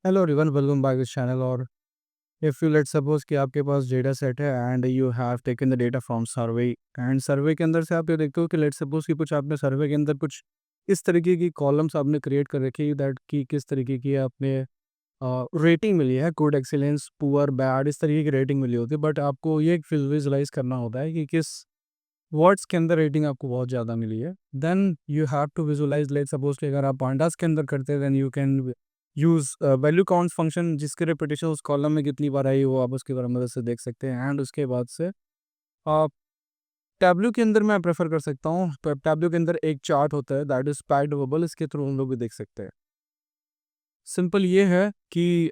Hello everyone, welcome back this channel. और if you let suppose कि आपके पास data set है and you have taken the data from survey, and सर्वे के अंदर से आप ये देखते हो कि लेट सपोज कि कुछ आपने सर्वे के अंदर कुछ इस तरीके की कॉलम्स आपने क्रिएट कर रखी है दैट कि किस तरीके की आपने रेटिंग मिली है, गुड, एक्सीलेंस, पुअर, बैड, इस तरीके की रेटिंग मिली होती है। बट आपको ये विजुलाइज करना होता है कि किस वर्ड्स के अंदर रेटिंग आपको बहुत ज़्यादा मिली है। Then you have to visualise, let suppose कि अगर आप पांडास के अंदर करते हैं then you can use value count function, जिसकी रिपीटेशन उस कॉलम में कितनी बार आई वो आप उसके बारे मदद से देख सकते हैं। एंड उसके बाद से आप टैब्लू के अंदर मैं प्रेफर कर सकता हूँ। टैब्लू के अंदर एक चार्ट होता है दैट इज पैड बबल, इसके थ्रू हम लोग भी देख सकते हैं। सिंपल ये है कि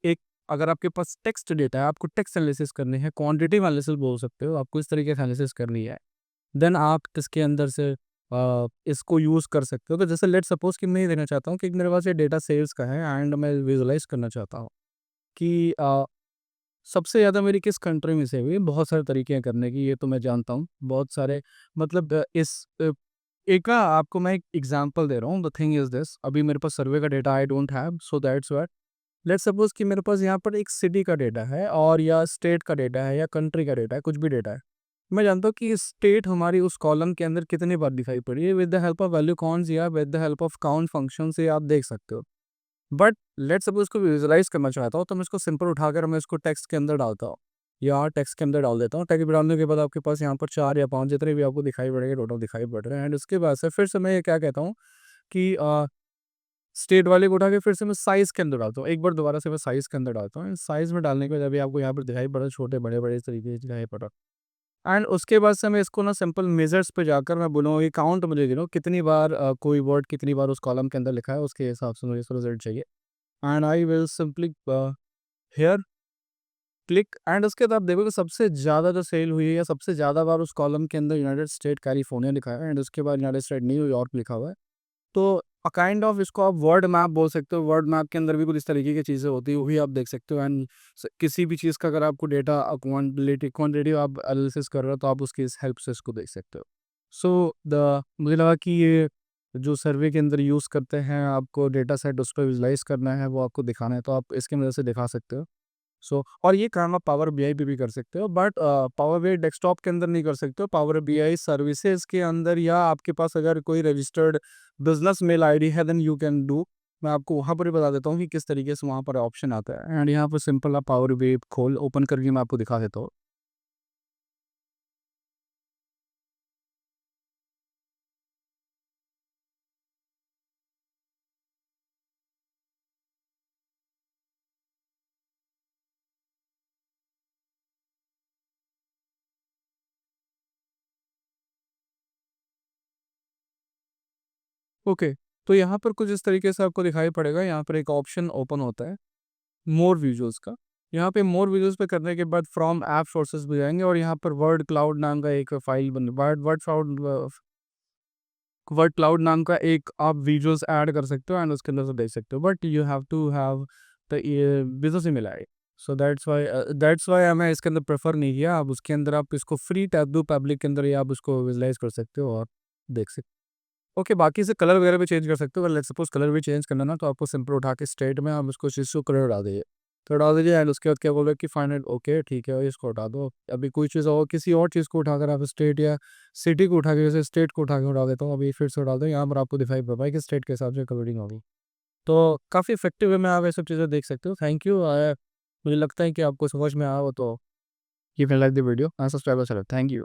एक, अगर आपके पास टेक्स्ट डेटा है, आपको टेक्स्ट एनालिसिस करनी है, क्वांटिटेटिव एनालिसिस बोल सकते हो, आपको इस तरीके से एनालिसिस करनी है। देन आप इसके अंदर से इसको यूज़ कर सकते हो। तो जैसे लेट सपोज कि मैं ये देना चाहता हूँ कि मेरे पास ये डेटा सेल्स का है एंड मैं विजुलाइज करना चाहता हूँ कि सबसे ज़्यादा मेरी किस कंट्री में से हुई है। बहुत सारे तरीके हैं करने की, ये तो मैं जानता हूँ बहुत सारे। मतलब एक ना आपको मैं एक एग्जांपल दे रहा हूँ। द थिंग इज दिस, अभी मेरे पास सर्वे का data I don't have, so that's what, let's suppose कि मेरे पास यहाँ पर एक सिटी का डेटा है और या स्टेट का डेटा है या कंट्री का डेटा है, कुछ भी डेटा है। मैं जानता हूँ कि स्टेट हमारी उस कॉलम के अंदर कितनी बार दिखाई पड़ी है। With the help of value counts या with the help of count function से आप देख सकते हो। बट लेट्स सपोज इसको विजुलाइज करना चाहता हूँ तो मैं इसको सिंपल उठाकर मैं इसको टेक्स्ट के अंदर डालता हूँ या टेक्स्ट के अंदर डाल देता हूँ। टेक्स्ट डालने के बाद आपके पास यहाँ पर 4 या 5 जितने भी आपको दिखाई पड़ेंगे टोटल दिखाई पड़ रहे हैं। एंड उसके बाद से फिर से मैं ये क्या कहता हूँ कि स्टेट वाले को उठा के फिर से मैं साइज़ के अंदर डालता हूँ। एक बार दोबारा से मैं साइज़ के अंदर डालता हूँ। साइज़ में डालने के बाद अभी आपको यहाँ पर दिखाई पड़ रहा है, छोटे बड़े-बड़े इस तरीके से दिखाई पड़ रहा है। एंड उसके बाद से मैं इसको ना सिंपल मेजर्स पे जाकर मैं बोलूँगा कि काउंट मुझे गिनो कितनी बार कोई वर्ड कितनी बार उस कॉलम के अंदर लिखा है, उसके हिसाब से मुझे इसका रिज़ल्ट चाहिए। And I will simply here click, and उसके बाद आप देखोगे सबसे ज़्यादा जो सेल हुई है या सबसे ज़्यादा बार उस कॉलम के अंदर यूनाइटेड स्टेट कैलिफोर्निया लिखा है एंड उसके बाद यूनाइटेड स्टेट न्यूयॉर्क लिखा हुआ है। तो काइंड ऑफ इसको आप वर्ड मैप बोल सकते हो। वर्ड मैप के अंदर भी कुछ इस तरीके की चीज़ें होती है, वही आप देख सकते हो। एंड किसी भी चीज़ का अगर आपको डेटा क्वान्टिटी आप एनालिसिस कर रहे हो तो आप उसकी इस हेल्प से इसको देख सकते हो। सो द मुझे लगा कि ये जो सर्वे के अंदर यूज़ करते हैं, आपको डेटा सेट उस पर विजुलाइज करना है, वो आपको दिखाना है, तो आप इसकी मदद से दिखा सकते हो। और ये काम आप पावर बीआई पे भी कर सकते हो। बट पावर बीआई डेस्कटॉप के अंदर नहीं कर सकते हो। पावर बीआई सर्विसेज के अंदर या आपके पास अगर कोई रजिस्टर्ड बिजनेस मेल आईडी है देन यू कैन डू। मैं आपको वहाँ पर ही बता देता हूँ कि किस तरीके से वहाँ पर ऑप्शन आता है। एंड यहाँ पर सिंपल आप पावर बीआई खोल ओपन करके मैं आपको दिखा देता हूँ। ओके, तो यहाँ पर कुछ इस तरीके से आपको दिखाई पड़ेगा। यहाँ पर एक ऑप्शन ओपन होता है मोर विजुअल्स का। यहाँ पे मोर विजुअल्स पे करने के बाद फ्रॉम ऐप सोर्सेज पे जाएंगे और यहाँ पर वर्ड क्लाउड नाम का एक फाइल बन word word cloud word cloud नाम का एक आप विजुअल्स ऐड कर सकते हो एंड उसके अंदर से देख सकते हो। But you have to have the business email I. So that's why मैं इसके अंदर प्रेफर नहीं किया। आप उसके अंदर आप इसको फ्री टैब दो पब्लिक के अंदर ही आप उसको विजुलाइज कर सकते हो और देख सकते हो। ओके, बाकी से कलर वगैरह भी चेंज कर सकते हो। अगर लेट्स सपोज कलर भी चेंज करना ना तो आपको सिंपल उठा के स्टेट में आप उसको शीशो कलर डाल दीजिए, तो डाल दीजिए। एंड उसके बाद क्या बोल रहे कि फाइनल ओके ठीक है इसको हटा दो। अभी कोई चीज़ और किसी और चीज़ को उठाकर आप स्टेट या सिटी को उठा के, जैसे स्टेट को उठा के उड़ा देता हूँ, अभी फिर से उड़ा दो। यहाँ पर आपको दिखाई पड़ रहा है कि स्टेट के हिसाब से कलरिंग होगी। तो काफ़ी इफेक्टिव वे में आप ये सब चीज़ें देख सकते हो। Thank you. मुझे लगता है कि आपको समझ में आया हो तो you can like the video and subscribe. Thank you.